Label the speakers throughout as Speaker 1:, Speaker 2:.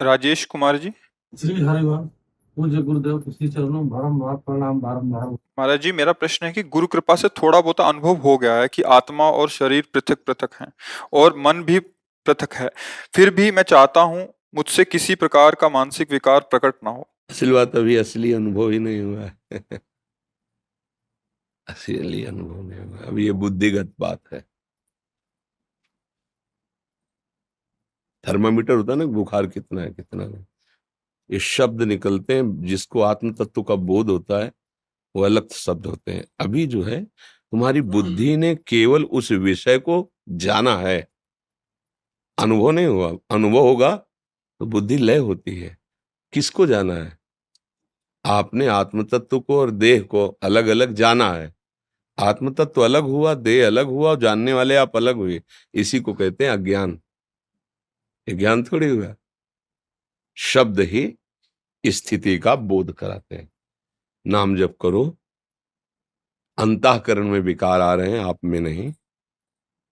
Speaker 1: राजेश कुमार जी।
Speaker 2: श्री हरिवाल पूज्य गुरुदेव के श्री चरणों बारंबार प्रणाम बारंबार।
Speaker 1: महाराज जी, मेरा प्रश्न है कि गुरु कृपा से थोड़ा बहुत अनुभव हो गया है कि आत्मा और शरीर पृथक पृथक हैं और मन भी पृथक है। फिर भी मैं चाहता हूँ मुझसे किसी प्रकार का मानसिक विकार प्रकट ना हो।
Speaker 3: असल बात अभी असली अनुभव ही नहीं हुआ है। असली अनुभव नहीं हुआ, अभी ये बुद्धिगत बात है। थर्मामीटर होता है ना, बुखार कितना है कितना नहीं, ये शब्द निकलते हैं। जिसको आत्म तत्व का बोध होता है वो अलग शब्द होते हैं। अभी जो है तुम्हारी बुद्धि ने केवल उस विषय को जाना है, अनुभव नहीं हुआ। अनुभव होगा तो बुद्धि लय होती है। किसको जाना है? आपने आत्म तत्व को और देह को अलग अलग जाना है। आत्म तत्व अलग हुआ, देह अलग हुआ और जानने वाले आप अलग हुए। इसी को कहते हैं अज्ञान। ये ज्ञान थोड़ी हुआ। शब्द ही स्थिति का बोध कराते हैं। नाम जप करो, अंतःकरण में विकार आ रहे हैं, आप में नहीं।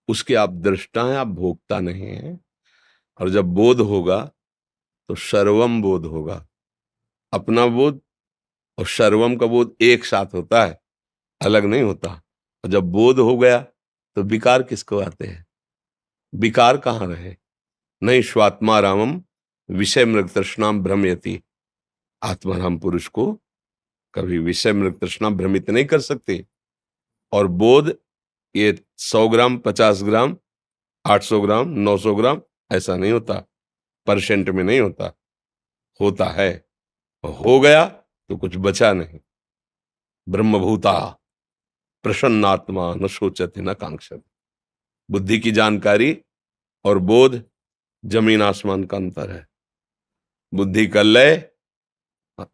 Speaker 3: उसके आप दृष्टा हैं, आप भोगता नहीं है। और जब बोध होगा तो सर्वम बोध होगा। अपना बोध और सर्वम का बोध एक साथ होता है, अलग नहीं होता। और जब बोध हो गया तो विकार किसको आते हैं? विकार कहाँ रहे? नहीं स्वात्मा रामम विषय मृग तृष्णाम भ्रमयति। आत्माराम पुरुष को कभी विषय मृग तृष्णा भ्रमित नहीं कर सकते। और बोध ये 100 ग्राम, 50 ग्राम, 800 ग्राम, 900 ग्राम ऐसा नहीं होता, परसेंट में नहीं होता, होता है। हो गया तो कुछ बचा नहीं। ब्रह्मभूता प्रसन्नात्मा न सोचते न कांक्षति। बुद्धि की जानकारी और बोध जमीन आसमान का अंतर है। बुद्धि का लय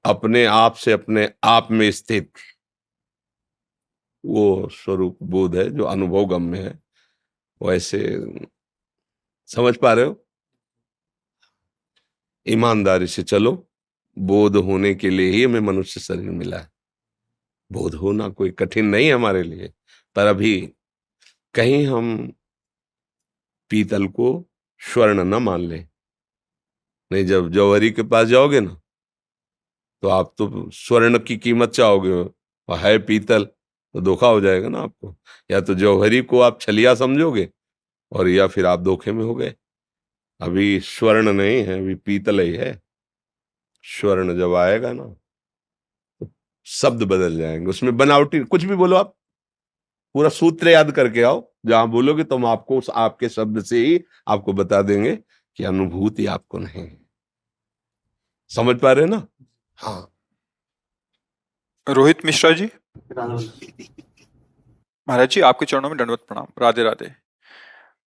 Speaker 3: अपने आप से अपने आप में स्थित वो स्वरूप बोध है जो अनुभव गम्य है। वैसे समझ पा रहे हो? ईमानदारी से चलो। बोध होने के लिए ही हमें मनुष्य शरीर मिला है। बोध होना कोई कठिन नहीं है हमारे लिए। पर अभी कहीं हम पीतल को स्वर्ण न मान लें। नहीं, जब जौहरी के पास जाओगे ना तो आप तो स्वर्ण की कीमत चाहोगे और है पीतल, तो धोखा हो जाएगा ना आपको। या तो जौहरी को आप छलिया समझोगे और या फिर आप धोखे में हो गए। अभी स्वर्ण नहीं है, अभी पीतल ही है। स्वर्ण जब आएगा ना तो शब्द बदल जाएंगे, उसमें बनावटी कुछ भी बोलो आप। पूरा सूत्र याद करके आओ, जहां बोलोगे तो हम आपको उस आपके शब्द से ही आपको बता देंगे कि अनुभूति आपको नहीं है। समझ पा रहे हैं ना? हाँ।
Speaker 1: रोहित मिश्रा जी। महाराज जी, आपके चरणों में दंडवत प्रणाम। राधे राधे।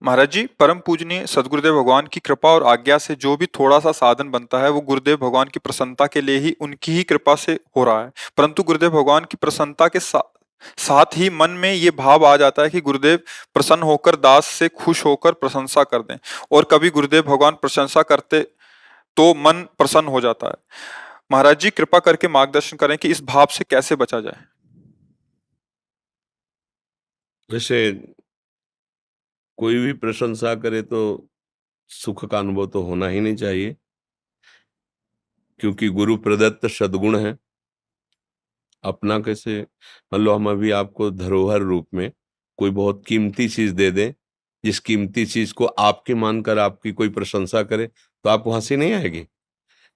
Speaker 1: महाराज जी, परम पूजनीय सदगुरुदेव भगवान की कृपा और आज्ञा से जो भी थोड़ा सा साधन बनता है वो गुरुदेव भगवान की प्रसन्नता के लिए ही, उनकी ही कृपा से हो रहा है। परंतु गुरुदेव भगवान की प्रसन्नता के साथ ही मन में ये भाव आ जाता है कि गुरुदेव प्रसन्न होकर दास से खुश होकर प्रशंसा कर दें। और कभी गुरुदेव भगवान प्रशंसा करते तो मन प्रसन्न हो जाता है। महाराज जी, कृपा करके मार्गदर्शन करें कि इस भाव से कैसे बचा जाए।
Speaker 3: वैसे कोई भी प्रशंसा करे तो सुख का अनुभव तो होना ही नहीं चाहिए, क्योंकि गुरु प्रदत्त सद्गुण है। अपना कैसे, मान लो हम अभी आपको धरोहर रूप में कोई बहुत कीमती चीज दे दें, जिस कीमती चीज को आपके मानकर आपकी कोई प्रशंसा करे तो आपको हंसी नहीं आएगी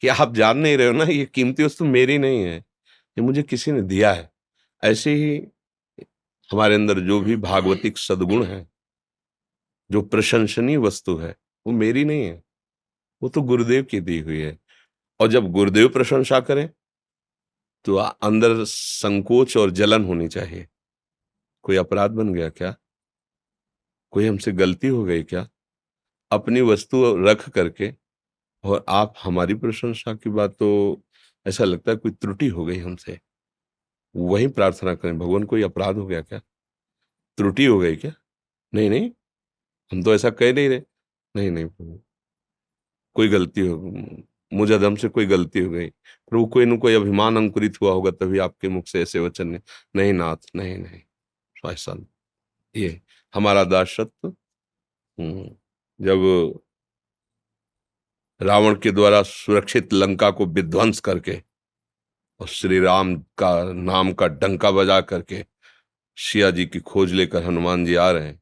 Speaker 3: कि आप जान नहीं रहे हो ना, ये कीमती वस्तु मेरी नहीं है, ये मुझे किसी ने दिया है। ऐसे ही हमारे अंदर जो भी भागवतिक सद्गुण है, जो प्रशंसनीय वस्तु है, वो मेरी नहीं है, वो तो गुरुदेव की दी हुई है। और जब गुरुदेव प्रशंसा करें तो अंदर संकोच और जलन होनी चाहिए। कोई अपराध बन गया क्या? कोई हमसे गलती हो गई क्या? अपनी वस्तु रख करके और आप हमारी प्रशंसा की बात, तो ऐसा लगता है कोई त्रुटि हो गई हमसे। वही प्रार्थना करें, भगवान कोई अपराध हो गया क्या? त्रुटि हो गई क्या? नहीं नहीं, हम तो ऐसा कह नहीं रहे। नहीं नहीं प्रभु, कोई गलती हो, मुझ अधम से कोई गलती हो गई प्रभु। कोई न कोई अभिमान अंकुरित हुआ होगा तभी आपके मुख से ऐसे वचन ने। नहीं नाथ, नहीं नहीं, तो ऐसा नहीं। ये हमारा दासत्व। जब रावण के द्वारा सुरक्षित लंका को विध्वंस करके और श्री राम का नाम का डंका बजा करके सिया जी की खोज लेकर हनुमान जी आ रहे हैं।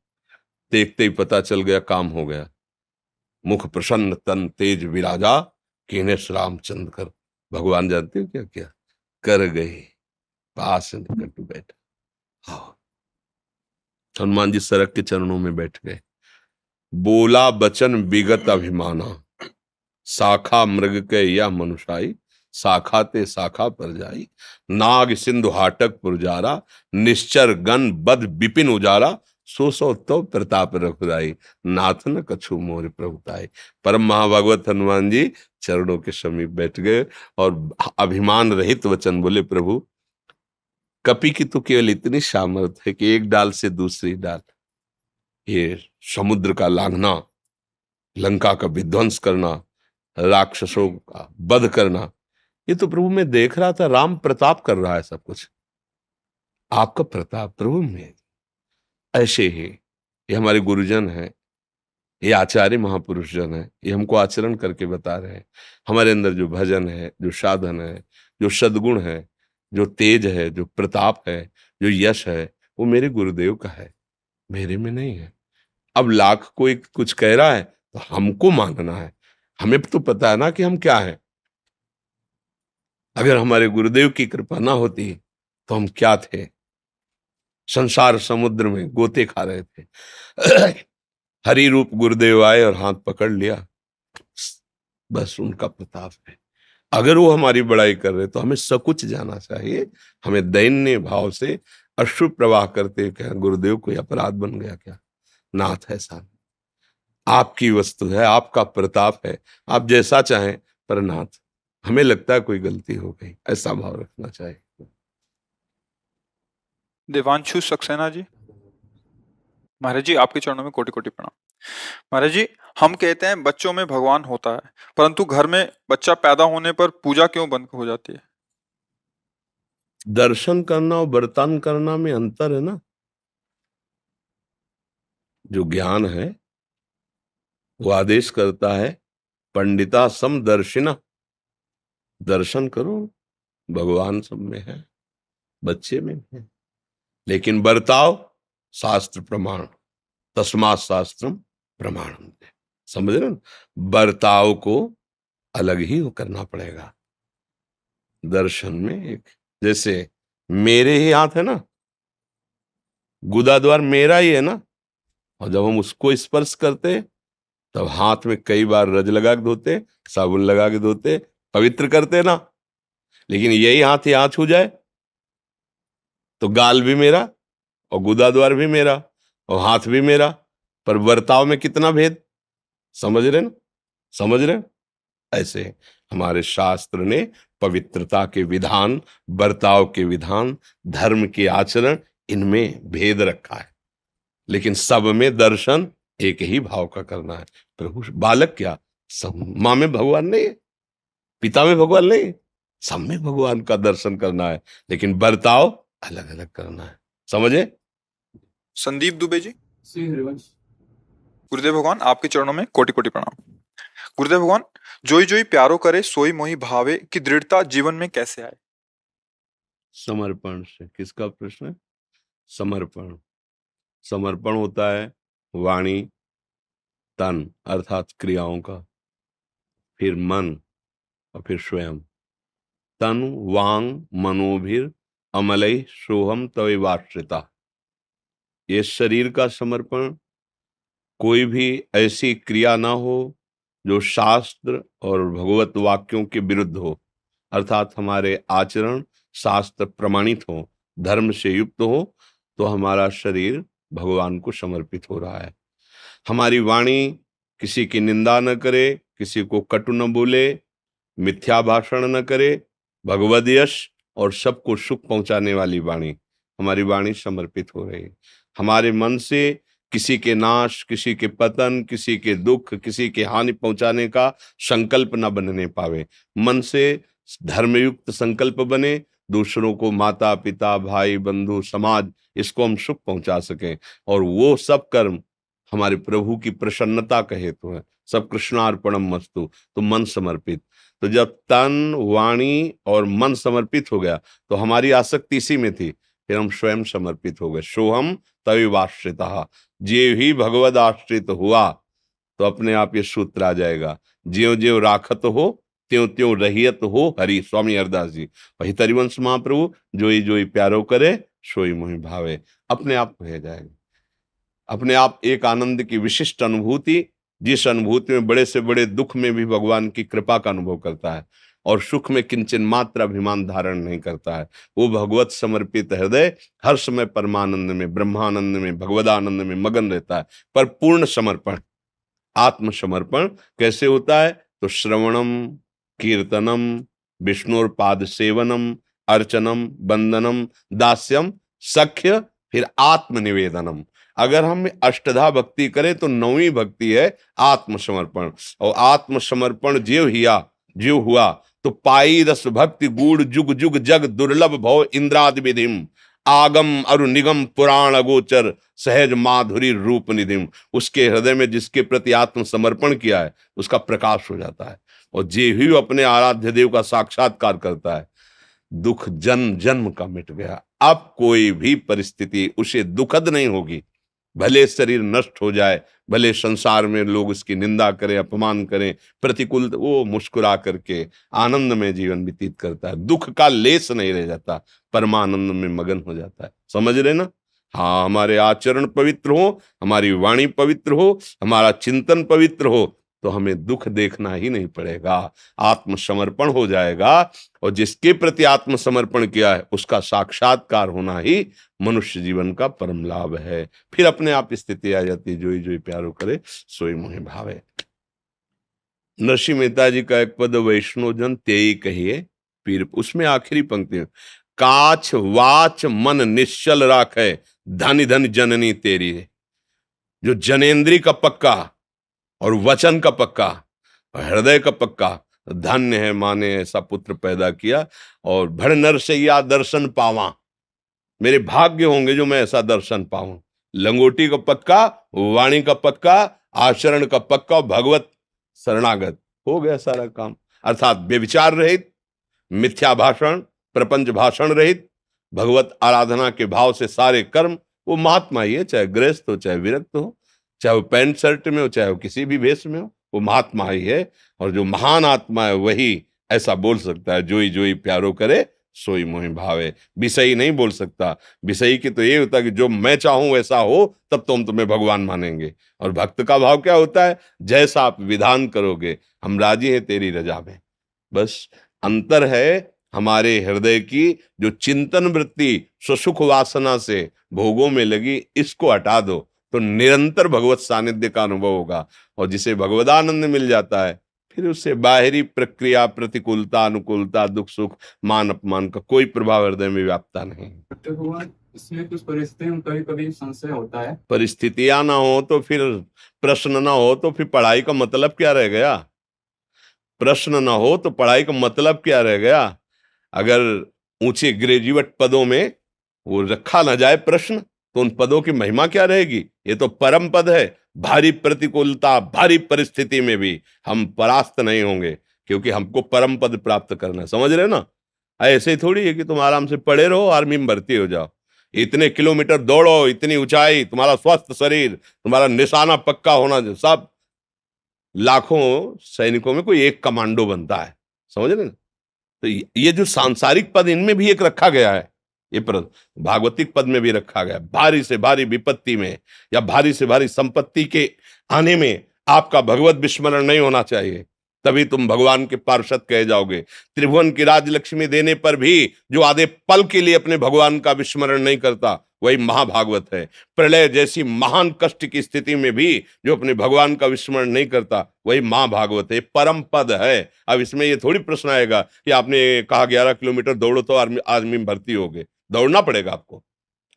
Speaker 3: देखते ही पता चल गया, काम हो गया। मुख प्रसन्न तन तेज विराजा, कीने रामचंद्र कर। भगवान जानते हो क्या क्या कर गए, पास निकट बैठा। हाँ, हनुमान जी सड़क के चरणों में बैठ गए। बोला बचन विगत अभिमाना, शाखा मृग के यह मनुषाई, शाखा ते शाखा पर जाई। नाग सिंधु हाटक पुरजारा, निश्चर गण बद विपिन उजारा। सो तो प्रताप रघुराई, नाथ न कछु मोर प्रभुताई। परम महाभागवत हनुमान जी चरणों के समीप बैठ गए और अभिमान रहित वचन बोले, प्रभु कपि की तो केवल इतनी सामर्थ है कि एक डाल से दूसरी डाल, ये समुद्र का लांघना, लंका का विध्वंस करना, राक्षसों का वध करना, ये तो प्रभु मैं देख रहा था, राम प्रताप कर रहा है सब कुछ। आपका प्रताप प्रभु में ऐसे ही, ये हमारे गुरुजन हैं, ये आचार्य महापुरुष जन है, ये हमको आचरण करके बता रहे हैं। हमारे अंदर जो भजन है, जो साधन है, जो सद्गुण है, जो तेज है, जो प्रताप है, जो यश है, वो मेरे गुरुदेव का है, मेरे में नहीं है। अब लाख कोई कुछ कह रहा है तो हमको मानना है, हमें तो पता है ना कि हम क्या है। अगर हमारे गुरुदेव की कृपा ना होती तो हम क्या थे, संसार समुद्र में गोते खा रहे थे। हरि रूप गुरुदेव आए और हाथ पकड़ लिया, बस उनका प्रताप है। अगर वो हमारी बड़ाई कर रहे तो हमें सकुच जाना चाहिए, हमें दैन्य भाव से अश्रु प्रवाह करते क्या गुरुदेव कोई अपराध बन गया क्या? नाथ ऐसा आपकी वस्तु है, आपका प्रताप है, आप जैसा चाहें, पर नाथ हमें लगता है कोई गलती हो गई, ऐसा भाव रखना चाहिए।
Speaker 1: देवांशु सक्सेना जी, महाराज जी आपके चरणों में कोटि कोटि प्रणाम। महाराज जी, हम कहते हैं बच्चों में भगवान होता है, परंतु घर में बच्चा पैदा होने पर पूजा क्यों बंद हो जाती है?
Speaker 3: दर्शन करना और बर्तान करना में अंतर है ना। जो ज्ञान है वो आदेश करता है, पंडिता समदर्शिना, दर्शन करो, भगवान सब में है, बच्चे में है। लेकिन बर्ताव शास्त्र प्रमाण, तस्मात् शास्त्रम प्रमाणम, समझ रहे ना? बर्ताव को अलग ही करना पड़ेगा। दर्शन में एक, जैसे मेरे ही हाथ है ना, गुदा द्वार मेरा ही है ना, और जब हम उसको स्पर्श करते तब हाथ में कई बार रज लगा के धोते, साबुन लगा के धोते, पवित्र करते ना। लेकिन यही हाथ यहाँ छू जाए तो गाल भी मेरा और गुदा द्वार भी मेरा और हाथ भी मेरा, पर बर्ताव में कितना भेद, समझ रहे ना? समझ रहे? ऐसे हमारे शास्त्र ने पवित्रता के विधान, बर्ताव के विधान, धर्म के आचरण, इनमें भेद रखा है। लेकिन सब में दर्शन एक ही भाव का करना है। प्रभु बालक क्या, सब माँ में भगवान नहीं है, पिता में भगवान नहीं है, सब में भगवान का दर्शन करना है, लेकिन बर्ताव अलग अलग करना है। समझे?
Speaker 1: संदीप दुबे जी,
Speaker 2: श्री हरिवंश।
Speaker 1: गुरुदेव भगवान आपके चरणों में कोटि कोटि प्रणाम। गुरुदेव भगवान, जोई जोई प्यारो करे सोई मोहि भावे की दृढ़ता जीवन में कैसे आए?
Speaker 3: समर्पण से। किसका प्रश्न है? समर्पण। समर्पण होता है वाणी तन अर्थात क्रियाओं का, फिर मन और फिर स्वयं। तन वांग मनोभिर अमलई सोहम तवेवाश्रिता, ये शरीर का समर्पण। कोई भी ऐसी क्रिया ना हो जो शास्त्र और भगवत वाक्यों के विरुद्ध हो, अर्थात हमारे आचरण शास्त्र प्रमाणित हो, धर्म से युक्त हो, तो हमारा शरीर भगवान को समर्पित हो रहा है। हमारी वाणी किसी की निंदा न करे, किसी को कटु न बोले, मिथ्या भाषण न करे, भगवद यश और सबको सुख पहुंचाने वाली वाणी, हमारी वाणी समर्पित हो रही है। हमारे मन से किसी के नाश, किसी के पतन, किसी के दुख, किसी के हानि पहुंचाने का संकल्प न बनने पावे। मन से धर्मयुक्त संकल्प बने, दूसरों को, माता पिता भाई बंधु समाज, इसको हम सुख पहुंचा सकें। और वो सब कर्म हमारे प्रभु की प्रसन्नता का हेतु है। सब कृष्णार्पणम मस्तु, तो मन समर्पित। तो जब तन, वाणी और मन समर्पित हो गया तो हमारी आसक्ति इसी में थी, फिर हम स्वयं समर्पित हो गए। सोहम तविवाश्रितः, जे ही भगवद आश्रित हुआ तो अपने आप ये सूत्र आ जाएगा, ज्यों ज्यों राखत हो त्यों त्यों रहियत हो हरि। स्वामी हरदास जी, वही तरिवंश महाप्रभु, जोई जोई प्यारो करे सोई मोहि भावे, अपने आप हो जाएगा। अपने आप एक आनंद की विशिष्ट अनुभूति, जिस अनुभूति में बड़े से बड़े दुख में भी भगवान की कृपा का अनुभव करता है और सुख में किंचन मात्र अभिमान धारण नहीं करता है, वो भगवत समर्पित हृदय हर समय परमानंद में, ब्रह्मानंद में, भगवदानंद में मगन रहता है। पर पूर्ण समर्पण, आत्मसमर्पण कैसे होता है? तो श्रवणम, कीर्तनम, विष्णुर पाद सेवनम, अर्चनम, वंदनम, दास्यम, सख्य, फिर आत्मनिवेदनम। अगर हम अष्टधा भक्ति करें तो नौवीं भक्ति है आत्मसमर्पण। और आत्मसमर्पण ज्यों हुआ तो पाई रस भक्ति गूढ़ जुग जुग जग दुर्लभ भव इंद्रादि विधिम, आगम अरु निगम पुराण अगोचर सहज माधुरी रूप निधिम। उसके हृदय में जिसके प्रति आत्म समर्पण किया है उसका प्रकाश हो जाता है, और जे ही अपने आराध्य देव का साक्षात्कार करता है, दुख जन्म जन्म का मिट गया। अब कोई भी परिस्थिति उसे दुखद नहीं होगी, भले शरीर नष्ट हो जाए, भले संसार में लोग उसकी निंदा करें, अपमान करें, प्रतिकूल, वो मुस्कुरा करके आनंद में जीवन व्यतीत करता है। दुख का लेस नहीं रह जाता, परमानंद में मगन हो जाता है। समझ रहे ना? हाँ, हमारे आचरण पवित्र हो, हमारी वाणी पवित्र हो, हमारा चिंतन पवित्र हो, तो हमें दुख देखना ही नहीं पड़ेगा, आत्मसमर्पण हो जाएगा। और जिसके प्रति आत्मसमर्पण किया है उसका साक्षात्कार होना ही मनुष्य जीवन का परम लाभ है। फिर अपने आप स्थिति आ जाती है, जोई जोई प्यारो करे सोई मोहि भावे। नरसिंह मेहता जी का एक पद, वैष्णव जन तेई कहिए पीर, उसमें आखिरी पंक्ति में, काछ वाच मन निश्चल राखे धन धन जननी तेरी। जो जनेन्द्री का पक्का और वचन का पक्का और हृदय का पक्का, धन्य है माने ऐसा पुत्र पैदा किया। और भड़ नरसैया दर्शन पावा, मेरे भाग्य होंगे जो मैं ऐसा दर्शन पाऊं। लंगोटी का पक्का, वाणी का पक्का, आचरण का पक्का, भगवत शरणागत, हो गया सारा काम। अर्थात व्यभिचार रहित, मिथ्या भाषण, प्रपंच भाषण रहित, भगवत आराधना के भाव से सारे कर्म। वो महात्मा ही है, चाहे गृहस्थ हो, चाहे विरक्त हो, चाहे वो पैंट शर्ट में हो, चाहे वो किसी भी वेश में हो, वो महात्मा ही है। और जो महान आत्मा है वही ऐसा बोल सकता है, जोई जोई प्यारो करे सोई मोहि भावे। विषयी नहीं बोल सकता। विषयी की तो ये होता है कि जो मैं चाहूं वैसा हो तब तो हम तुम्हें भगवान मानेंगे। और भक्त का भाव क्या होता है? जैसा आप विधान करोगे हम राजी हैं तेरी रजा में। बस अंतर है हमारे हृदय की जो चिंतन वृत्ति स्वसुख वासना से भोगों में लगी, इसको हटा दो तो निरंतर भगवत सानिध्य का अनुभव होगा। और जिसे भगवदानंद मिल जाता है फिर उससे बाहरी प्रक्रिया, प्रतिकूलता, अनुकूलता, दुख सुख, मान अपमान का कोई प्रभाव हृदय में व्यापता नहीं।
Speaker 4: तो भगवान, इसमें कुछ परिस्थितियों में कभी कभी संशय होता है।
Speaker 3: परिस्थितियां ना हो तो फिर प्रश्न ना हो तो फिर पढ़ाई का मतलब क्या रह गया? प्रश्न ना हो तो पढ़ाई का मतलब क्या रह गया? अगर ऊंचे ग्रेजुएट पदों में वो रखा ना जाए प्रश्न तो उन पदों की महिमा क्या रहेगी? ये तो परम पद है। भारी प्रतिकूलता, भारी परिस्थिति में भी हम परास्त नहीं होंगे, क्योंकि हमको परम पद प्राप्त करना है। समझ रहे ना? ऐसे ही थोड़ी है कि तुम आराम से पड़े रहो, आर्मी में भर्ती हो जाओ, इतने किलोमीटर दौड़ो, इतनी ऊंचाई, तुम्हारा स्वस्थ शरीर, तुम्हारा निशाना पक्का होना, सब लाखों सैनिकों में कोई एक कमांडो बनता है। समझ रहे ना? तो ये जो सांसारिक पद, इनमें भी एक रखा गया है, ये पद भागवतिक पद में भी रखा गया। भारी से भारी विपत्ति में या भारी से भारी संपत्ति के आने में आपका भगवत विस्मरण नहीं होना चाहिए, तभी तुम भगवान के पार्षद कहे जाओगे। त्रिभुवन की राजलक्ष्मी देने पर भी जो आधे पल के लिए अपने भगवान का विस्मरण नहीं करता वही महाभागवत है। प्रलय जैसी महान कष्ट की स्थिति में भी जो अपने भगवान का विस्मरण नहीं करता वही महाभागवत है, परम पद है। अब इसमें ये थोड़ी प्रश्न आएगा कि आपने कहा 11 किलोमीटर दौड़ो तो आर्मी में भर्ती होगे। दौड़ना पड़ेगा,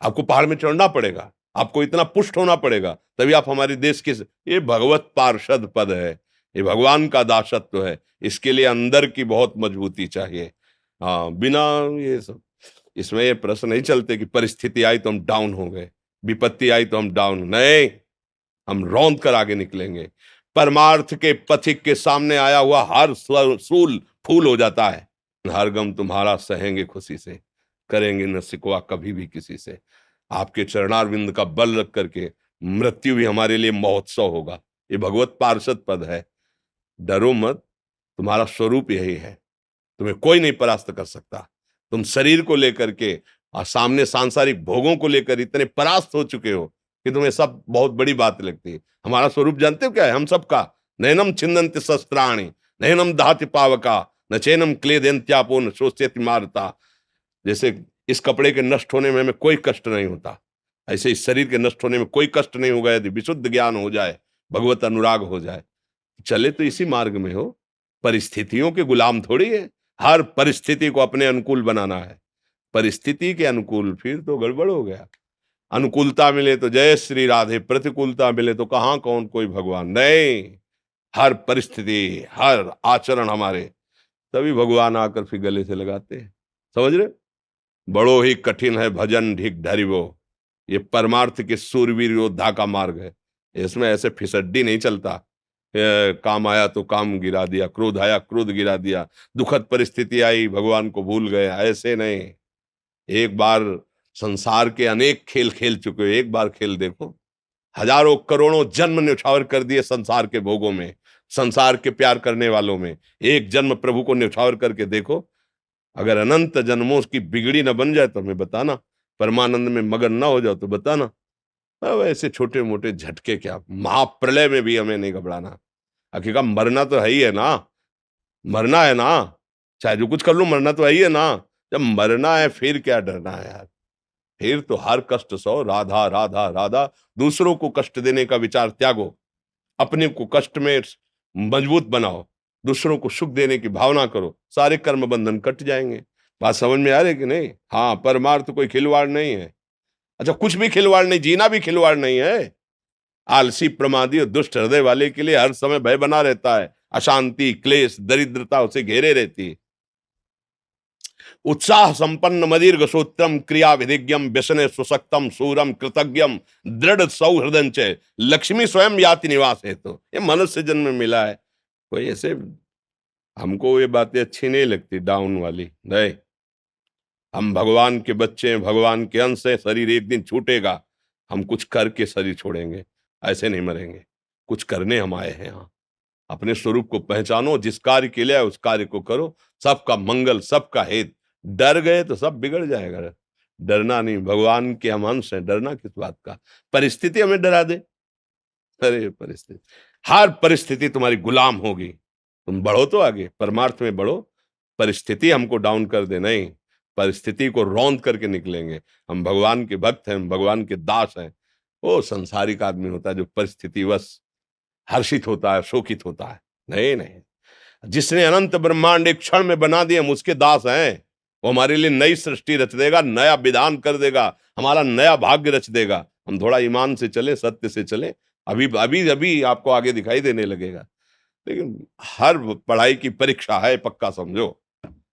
Speaker 3: आपको पहाड़ में चढ़ना पड़ेगा, आपको इतना पुष्ट होना पड़ेगा, तभी आप हमारे देश के। ये भगवत पार्षद पद है, ये भगवान का दासत्व है। इसके लिए अंदर की बहुत मजबूती चाहिए। हाँ, बिना ये सब इसमें ये प्रश्न नहीं चलते कि परिस्थिति आई तो हम डाउन हो गए, विपत्ति आई तो हम डाउन नहीं। हम रौंद कर आगे निकलेंगे। परमार्थ के पथिक के सामने आया हुआ हर सूल फूल हो जाता है। हर गम तुम्हारा सहेंगे खुशी से, करेंगे न सिकवा कभी भी किसी से। आपके चरणारविंद का बल रख करके मृत्यु भी हमारे लिए महोत्सव होगा। ये भगवत पार्षद पद है। डरो मत, तुम्हारा स्वरूप यही है, तुम्हें कोई नहीं परास्त कर सकता। तुम शरीर को लेकर के और सामने सांसारिक भोगों को लेकर इतने परास्त हो चुके हो कि तुम्हें सब बहुत बड़ी बात लगती है। हमारा स्वरूप जानते हो क्या है? हम सबका नैनम छिन्दन्ति शस्त्राणि नैनम दहति पावका न चैनम क्लेदयन्त्यापो न शोष्यति मारता। जैसे इस कपड़े के नष्ट होने में हमें कोई कष्ट नहीं होता, ऐसे इस शरीर के नष्ट होने में कोई कष्ट नहीं होगा यदि विशुद्ध ज्ञान हो जाए, भगवत अनुराग हो जाए। चले तो इसी मार्ग में हो, परिस्थितियों के गुलाम थोड़ी है। हर परिस्थिति को अपने अनुकूल बनाना है। परिस्थिति के अनुकूल फिर तो गड़बड़ हो गया। अनुकूलता मिले तो जय श्री राधे, प्रतिकूलता मिले तो कहां कौन कोई भगवान नहीं। हर परिस्थिति, हर आचरण हमारे, तभी भगवान आकर फिर गले से लगाते हैं। समझ रहे? बड़ो ही कठिन है भजन ढिक ढरिवो। ये परमार्थ के सूरवीर योद्धा का मार्ग है। इसमें ऐसे फिसड्डी नहीं चलता। काम आया तो काम गिरा दिया, क्रोध आया क्रोध गिरा दिया, दुखद परिस्थिति आई भगवान को भूल गए, ऐसे नहीं। एक बार संसार के अनेक खेल खेल चुके हो, एक बार खेल देखो। हजारों करोड़ों जन्म न्यौछावर कर दिए संसार के भोगों में, संसार के प्यार करने वालों में। एक जन्म प्रभु को न्यौछावर करके देखो। अगर अनंत जन्मों की बिगड़ी न बन जाए तो हमें बताना, परमानंद में मगन ना हो जाओ तो बताना। अब ऐसे छोटे मोटे झटके क्या, महाप्रलय में भी हमें नहीं घबराना। हकीकत मरना तो है ही है ना, मरना है ना, चाहे जो कुछ कर लूं मरना तो है ही है ना। जब मरना है फिर क्या डरना है यार। फिर तो हर कष्ट सो, राधा राधा राधा। दूसरों को कष्ट देने का विचार त्यागो, अपने को कष्ट में मजबूत बनाओ, दूसरों को सुख देने की भावना करो, सारे कर्म बंधन कट जाएंगे। बात समझ में आ रही कि नहीं? हाँ, परमार्थ कोई खिलवाड़ नहीं है। अच्छा, कुछ भी खिलवाड़ नहीं, जीना भी खिलवाड़ नहीं है। आलसी प्रमादी और दुष्ट हृदय वाले के लिए हर समय भय बना रहता है। अशांति क्लेश दरिद्रता उसे घेरे रहती है। उत्साह संपन्न मदीर्घ सूत्रम क्रिया विधिज्ञम व्यसने सुशक्तम सूरम कृतज्ञम दृढ़ सौहृदं च लक्ष्मी स्वयं याति निवास है। तो ये मनुष्य जन्म में मिला है। कोई ऐसे हमको ये बातें अच्छी नहीं लगती डाउन वाली नहीं। हम भगवान के बच्चे हैं, भगवान के अंश हैं। शरीर एक दिन छूटेगा, हम कुछ करके शरीर छोड़ेंगे, ऐसे नहीं मरेंगे। कुछ करने हम आए हैं यहाँ। अपने स्वरूप को पहचानो, जिस कार्य के लिए उस कार्य को करो, सबका मंगल सबका हित। डर गए तो सब बिगड़ जाएगा। डरना नहीं, भगवान के हम अंश हैं, डरना किस बात का। परिस्थिति हमें डरा दे, अरे परिस्थिति, हर परिस्थिति तुम्हारी गुलाम होगी। तुम बढ़ो तो आगे, परमार्थ में बढ़ो। परिस्थिति हमको डाउन कर दे नहीं, परिस्थिति को रौंद करके निकलेंगे। हम भगवान के भक्त हैं, भगवान के दास हैं। वो संसारिक आदमी होता है जो परिस्थितिवश हर्षित होता है, शोकित होता है। नहीं नहीं, जिसने अनंत ब्रह्मांड एक क्षण में बना दिए, हम उसके दास हैं। वो हमारे लिए नई सृष्टि रच देगा, नया विधान कर देगा, हमारा नया भाग्य रच देगा। हम थोड़ा ईमान से चले, सत्य से चले, अभी अभी अभी आपको आगे दिखाई देने लगेगा। लेकिन हर पढ़ाई की परीक्षा है, पक्का समझो।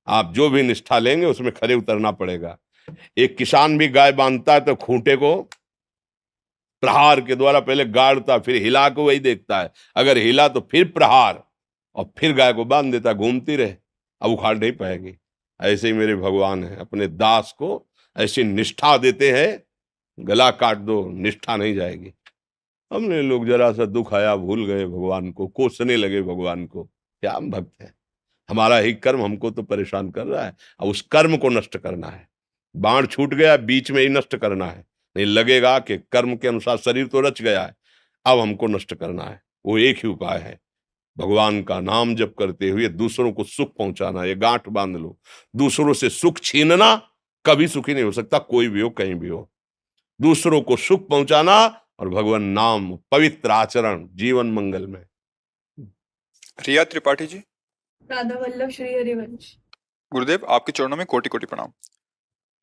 Speaker 3: आप जो भी निष्ठा लेंगे उसमें खरे उतरना पड़ेगा। एक किसान भी गाय बांधता है तो खूंटे को प्रहार के द्वारा पहले गाड़ता, फिर हिला को वही देखता है। अगर हिला तो फिर प्रहार, और फिर गाय को बांध देता, घूमती रहे, अब उखाड़ नहीं पाएगी। ऐसे ही मेरे भगवान है, अपने दास को ऐसी निष्ठा देते हैं, गला काट दो, निष्ठा नहीं जाएगी। हमने लोग जरा सा दुख आया भूल गए भगवान को, कोसने लगे भगवान को। क्या हम भक्त हैं? हमारा ही कर्म हमको तो परेशान कर रहा है, अब उस कर्म को नष्ट करना है। बाण छूट गया, बीच में ही नष्ट करना है। नहीं लगेगा कि कर्म के अनुसार शरीर तो रच गया है, अब हमको नष्ट करना है। वो एक ही उपाय है, भगवान का नाम जप करते हुए दूसरों को सुख पहुंचाना। ये गांठ बांध लो, दूसरों से सुख छीनना कभी सुखी नहीं हो सकता, कोई भी हो कहीं भी हो। दूसरों को सुख पहुंचाना और भगवान नाम, पवित्र आचरण, जीवन मंगल में।
Speaker 1: रिया त्रिपाठी जी।
Speaker 5: राधा वल्लभ श्री हरिवंश।
Speaker 1: गुरुदेव, आपके चरणों में कोटि कोटि प्रणाम।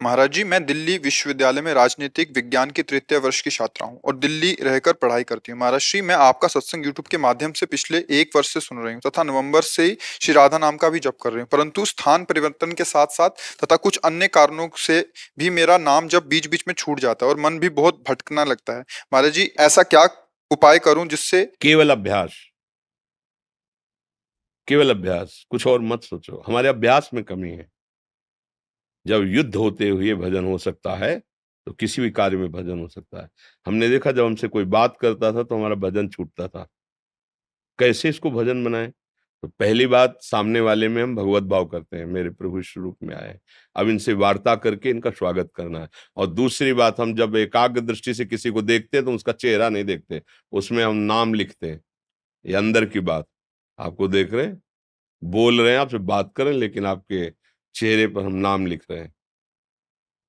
Speaker 1: महाराज जी, मैं दिल्ली विश्वविद्यालय में राजनीतिक विज्ञान की तृतीय वर्ष की छात्रा हूँ और दिल्ली रहकर पढ़ाई करती हूँ। महाराज श्री, मैं आपका सत्संग यूट्यूब के माध्यम से पिछले 1 वर्ष से सुन रही हूँ तथा नवंबर से ही श्री राधा नाम का भी जप कर रही हूँ, परंतु स्थान परिवर्तन के साथ साथ तथा कुछ अन्य कारणों से भी मेरा नाम जब बीच बीच में छूट जाता है और मन भी बहुत भटकना लगता है। महाराज जी, ऐसा क्या उपाय करूं जिससे
Speaker 3: केवल अभ्यास, केवल अभ्यास, कुछ और मत सोचो। हमारे अभ्यास में कमी है। जब युद्ध होते हुए भजन हो सकता है तो किसी भी कार्य में भजन हो सकता है। हमने देखा जब हमसे कोई बात करता था तो हमारा भजन छूटता था। कैसे इसको भजन बनाएं? तो पहली बात, सामने वाले में हम भगवत भाव करते हैं, मेरे प्रभु इस रूप में आए, अब इनसे वार्ता करके इनका स्वागत करना है। और दूसरी बात, हम जब एकाग्र दृष्टि से किसी को देखते हैं तो उसका चेहरा नहीं देखते, उसमें हम नाम लिखते हैं। ये अंदर की बात, आपको देख रहे हैं, बोल रहे हैं, आपसे बात करें, लेकिन आपके चेहरे पर हम नाम लिख रहे हैं।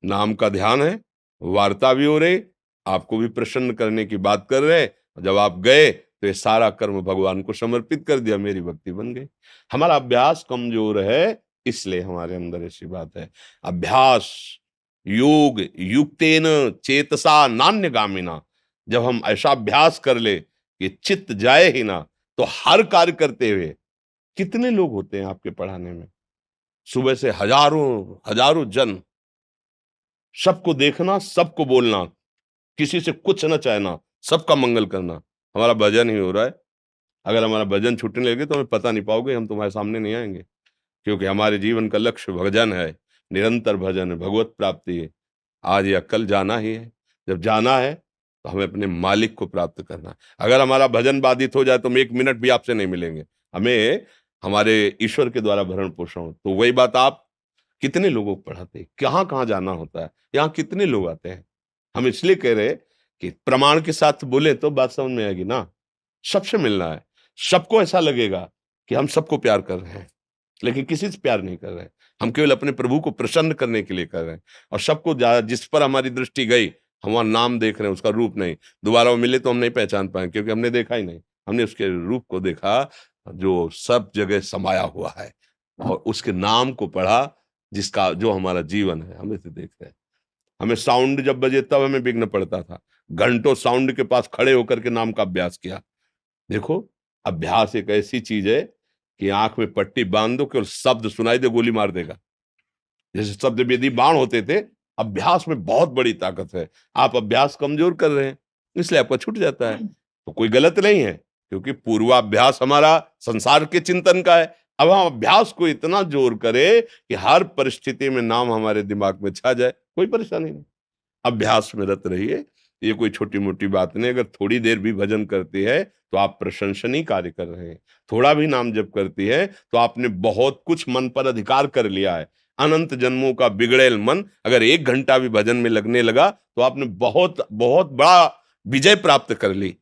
Speaker 3: नाम का ध्यान है, वार्ता भी हो रही, आपको भी प्रसन्न करने की बात कर रहे हैं। जब आप गए तो ये सारा कर्म भगवान को समर्पित कर दिया, मेरी भक्ति बन गई। हमारा अभ्यास कमजोर है, इसलिए हमारे अंदर ऐसी बात है। अभ्यास योग युक्तेन चेतसा नान्यगामिना, जब हम ऐसा अभ्यास कर ले कि चित्त जाए ही ना, तो हर कार्य करते हुए, कितने लोग होते हैं आपके पढ़ाने में, सुबह से हजारों हजारों जन, सबको देखना, सबको बोलना, किसी से कुछ न चाहना, सबका मंगल करना, हमारा भजन ही हो रहा है। अगर हमारा भजन छूटने लगे तो हमें पता नहीं पाओगे, हम तुम्हारे सामने नहीं आएंगे, क्योंकि हमारे जीवन का लक्ष्य भजन है, निरंतर भजन है, भगवत प्राप्ति है। आज या कल जाना ही है, जब जाना है तो हमें अपने मालिक को प्राप्त करना है। अगर हमारा भजन बाधित हो जाए तो हम 1 मिनट भी आपसे नहीं मिलेंगे, हमें हमारे ईश्वर के द्वारा भरण पोषण हो। तो वही बात, आप कितने लोगों को पढ़ाते हैं, कहाँ कहाँ जाना होता है, यहाँ कितने लोग आते हैं। हम इसलिए कह रहे कि प्रमाण के साथ बोले तो बात समझ में आएगी ना। सबसे मिलना है, सबको ऐसा लगेगा कि हम सबको प्यार कर रहे हैं, लेकिन किसी से प्यार नहीं कर रहे हैं, हम केवल अपने प्रभु को प्रसन्न करने के लिए कर रहे हैं। और सबको जिस पर हमारी दृष्टि गई, हम वहां नाम देख रहे हैं, उसका रूप नहीं। दोबारा वो मिले तो हम नहीं पहचान पाए, क्योंकि हमने देखा ही नहीं, हमने उसके रूप को देखा जो सब जगह समाया हुआ है, और उसके नाम को पढ़ा जिसका, जो हमारा जीवन है, हम इसे देख रहे हैं। हमें साउंड जब बजे तब हमें विघ्न पड़ता था, घंटों साउंड के पास खड़े होकर के नाम का अभ्यास किया। देखो, अभ्यास एक ऐसी चीज है कि आंख में पट्टी बांध दो, केवल शब्द सुनाई दे, गोली मार देगा। जैसे शब्द वेदी बाण होते थे, अभ्यास में बहुत बड़ी ताकत है। आप अभ्यास कमजोर कर रहे हैं, इसलिए आपका छूट जाता है। तो कोई गलत नहीं है, क्योंकि पूर्वाभ्यास हमारा संसार के चिंतन का है। अब हम अभ्यास को इतना जोर करें कि हर परिस्थिति में नाम हमारे दिमाग में छा जाए, कोई परेशानी नहीं। अभ्यास में रत रहिए, ये कोई छोटी मोटी बात नहीं। अगर थोड़ी देर भी भजन करती है तो आप प्रशंसनीय कार्य कर रहे हैं। थोड़ा भी नाम जप करती है तो आपने बहुत कुछ मन पर अधिकार कर लिया है। अनंत जन्मों का बिगड़ेल मन अगर 1 घंटा भी भजन में लगने लगा तो आपने बहुत बहुत बड़ा विजय प्राप्त कर ली।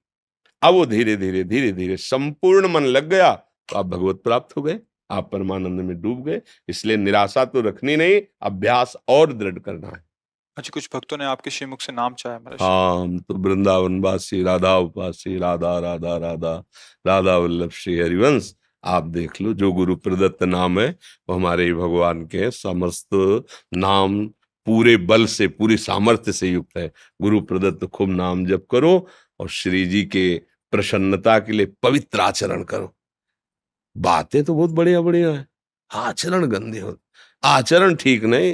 Speaker 3: अब वो धीरे धीरे धीरे धीरे संपूर्ण मन लग गया तो आप भगवत प्राप्त हो गए, आप परमानंद में डूब गए। इसलिए निराशा तो रखनी नहीं, अभ्यास और दृढ़ करना है।
Speaker 1: अच्छा, कुछ भक्तों ने आपके श्रीमुख से नाम चाहा महाराज।
Speaker 3: हाँ, हम तो वृंदावन वासी, राधा उपासी, राधा राधा राधा, राधा वल्लभ श्री हरिवंश। आप देख लो, जो गुरु प्रदत्त नाम है वो हमारे ही भगवान के समस्त नाम पूरे बल से, पूरी सामर्थ्य से युक्त है। गुरु प्रदत्त खूब नाम जप करो और श्री जी के प्रसन्नता के लिए पवित्र आचरण करो। बातें तो बहुत बढ़िया बढ़िया है, आचरण गंदे हो, आचरण ठीक नहीं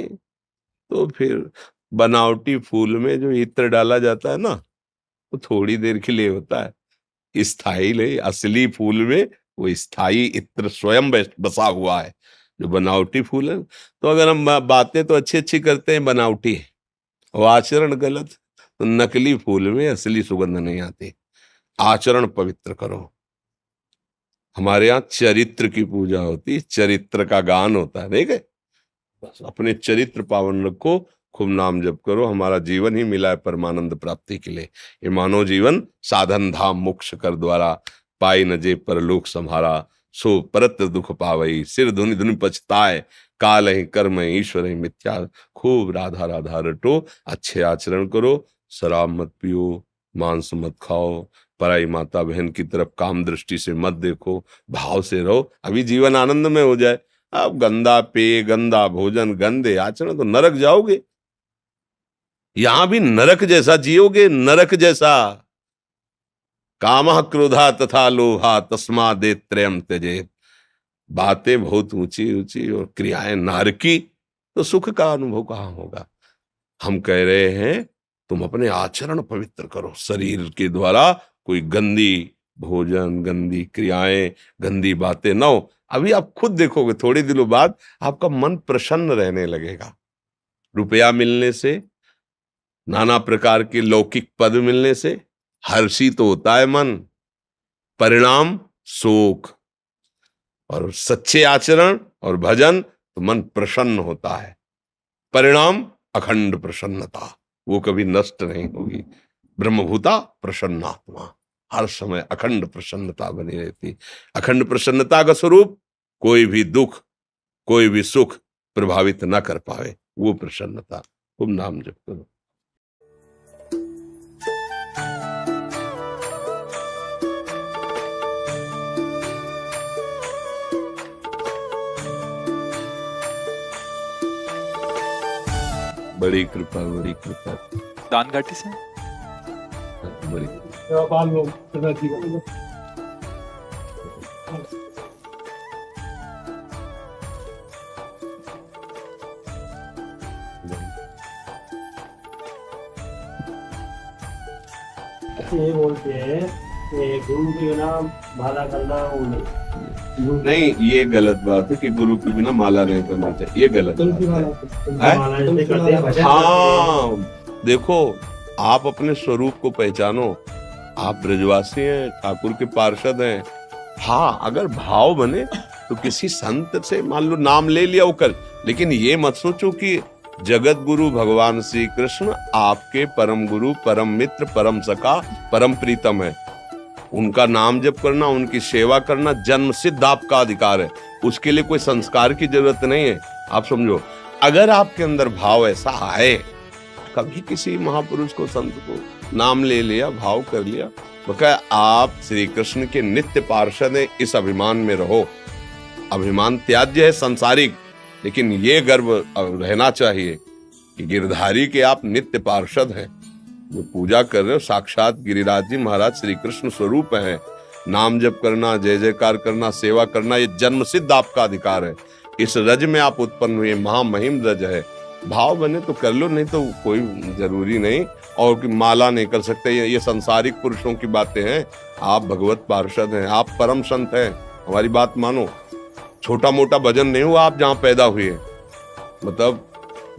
Speaker 3: तो फिर बनावटी फूल में जो इत्र डाला जाता है ना, वो थोड़ी देर के लिए होता है, स्थायी नहीं। असली फूल में वो स्थायी इत्र स्वयं बसा हुआ है। जो बनावटी फूल है, तो अगर हम बातें तो अच्छी अच्छी करते हैं, बनावटी है, और आचरण गलत, तो नकली फूल में असली सुगंध नहीं आती। आचरण पवित्र करो। हमारे यहाँ चरित्र की पूजा होती है, चरित्र का गान होता है, ठीक है। बस अपने चरित्र पावन रखो, खूब नाम जप करो। हमारा जीवन ही मिला है परमानंद प्राप्ति के लिए। ये मानव जीवन साधन धाम मोक्ष कर द्वारा, पाई न जे परलोक संहारा, सो परत्र दुख पावई, सिर धुनि धुनि पछताए, काल ही कर्म ईश्वर ही मिथ्या। खूब राधा राधा रटो, अच्छे आचरण करो, शराब मत पियो, मांस मत खाओ, पराई माता बहन की तरफ काम दृष्टि से मत देखो, भाव से रहो, अभी जीवन आनंद में हो जाए। अब गंदा पेय, गंदा भोजन, गंदे आचरण, तो नरक जाओगे। यहां भी नरक जैसा जियोगे, नरक जैसा। कामः क्रोधा तथा लोभा तस्मा दे त्रयम त्यजेत। बातें बहुत ऊंची ऊंची और क्रियाएं नारकी, तो सुख का अनुभव कहां होगा। हम कह रहे हैं तुम अपने आचरण पवित्र करो, शरीर के द्वारा कोई गंदी भोजन, गंदी क्रियाएं, गंदी बातें ना हो। अभी आप खुद देखोगे थोड़े दिनों बाद आपका मन प्रसन्न रहने लगेगा। रुपया मिलने से, नाना प्रकार के लौकिक पद मिलने से हर्षित होता है मन, परिणाम शोक। और सच्चे आचरण और भजन तो मन प्रसन्न होता है, परिणाम अखंड प्रसन्नता, वो कभी नष्ट नहीं होगी। ब्रह्मभूता प्रसन्नात्मा, हर समय अखंड प्रसन्नता बनी रहती। अखंड प्रसन्नता का स्वरूप कोई भी दुख, कोई भी सुख प्रभावित न कर पावे, वो प्रसन्नता। खूब नाम जप करो। बड़ी कृपा, बड़ी कृपा,
Speaker 1: दान घाटी से
Speaker 3: बड़ी
Speaker 2: बाल लोग सदा जीवन ये बोलते हैं कि गुरु के बिना माला करना वो
Speaker 3: नहीं, ये गलत बात है कि गुरु के बिना माला नहीं करना चाहिए, ये गलत बात है। हाँ, देखो, आप अपने स्वरूप को पहचानो। आप ब्रजवासी हैं, ठाकुर के पार्षद हैं। हाँ, अगर भाव बने तो किसी संत से मान लो नाम ले लिया वो कर, लेकिन ये मत सोचो कि जगत गुरु भगवान श्री कृष्ण आपके परम गुरु, परम मित्र, परम सखा, परम प्रीतम है। उनका नाम जप करना, उनकी सेवा करना जन्म सिद्ध आपका अधिकार है। उसके लिए कोई संस्कार की जरूरत नहीं है। आप समझो, अगर आपके अंदर भाव ऐसा आए, कभी किसी महापुरुष को, संत को नाम ले लिया, भाव कर लिया, तो क्या आप श्री कृष्ण के नित्य पार्षद हैं, इस अभिमान में रहो। अभिमान त्याज्य है, संसारिक, लेकिन ये गर्व रहना चाहिए कि गिरधारी के आप नित्य पार्षद हैं। जो पूजा कर रहे हो साक्षात गिरिराज जी महाराज श्री कृष्ण स्वरूप है। नाम जप करना, जय जयकार करना, सेवा करना, ये जन्म सिद्ध आपका अधिकार है। इस रज में आप उत्पन्न हुए, महामहिम रज है। भाव बने तो कर लो, नहीं तो कोई जरूरी नहीं। और कि माला नहीं कर सकते, ये संसारिक पुरुषों की बातें हैं। आप भगवत पार्षद हैं, आप परम संत हैं, हमारी बात मानो। छोटा मोटा भजन नहीं हुआ आप जहाँ पैदा हुए, मतलब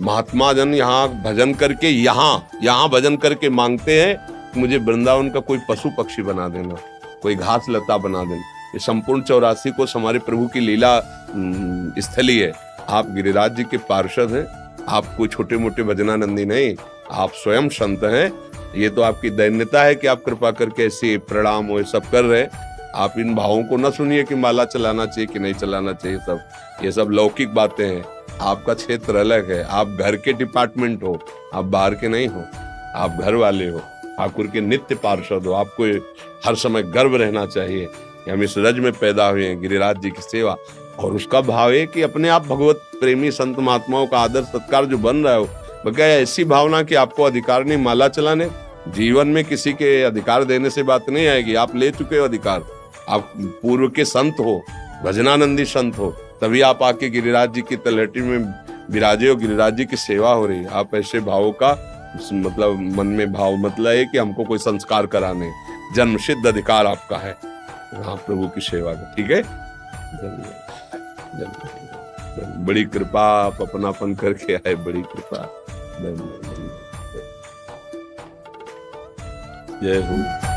Speaker 3: महात्मा जन यहाँ भजन करके, यहाँ भजन करके मांगते हैं मुझे वृंदावन का कोई पशु पक्षी बना देना, कोई घास लता बना देना। ये संपूर्ण 84 कोस हमारे प्रभु की लीला स्थली है। आप गिरिराज जी के पार्षद हैं, आप कोई छोटे मोटे भजनानंदी नहीं, आप स्वयं संत हैं। ये तो आपकी दैन्यता है कि आप कृपा करके ऐसे प्रणाम वो सब कर रहे। आप इन भावों को न सुनिए कि माला चलाना चाहिए कि नहीं चलाना चाहिए, ये सब लौकिक बातें हैं। आपका क्षेत्र अलग है, आप घर के डिपार्टमेंट हो, आप बाहर के नहीं हो, आप घर वाले हो, ठाकुर के नित्य पार्षद हो। आपको हर समय गर्व रहना चाहिए कि हम इस रज में पैदा हुए हैं, गिरिराज जी की सेवा। और उसका भाव है कि अपने आप भगवत प्रेमी संत महात्माओं का आदर सत्कार जो बन रहा हो, बकाया ऐसी भावना कि आपको अधिकार नहीं माला चलाने। जीवन में किसी के अधिकार देने से बात नहीं आएगी, आप ले चुके हो अधिकार। आप पूर्व के संत हो, भजनानंदी संत हो, तभी आप आके गिरिराज जी की तलहटी में विराजे हो, गिरिराज जी की सेवा हो रही है। आप ऐसे भावों का मतलब मन में भाव मतलब है कि हमको कोई संस्कार कराने, जन्म सिद्ध अधिकार आपका है हाँ प्रभु की सेवा का। ठीक है, बड़ी कृपा, आप अपनापन करके आए, बड़ी कृपा। जय हो।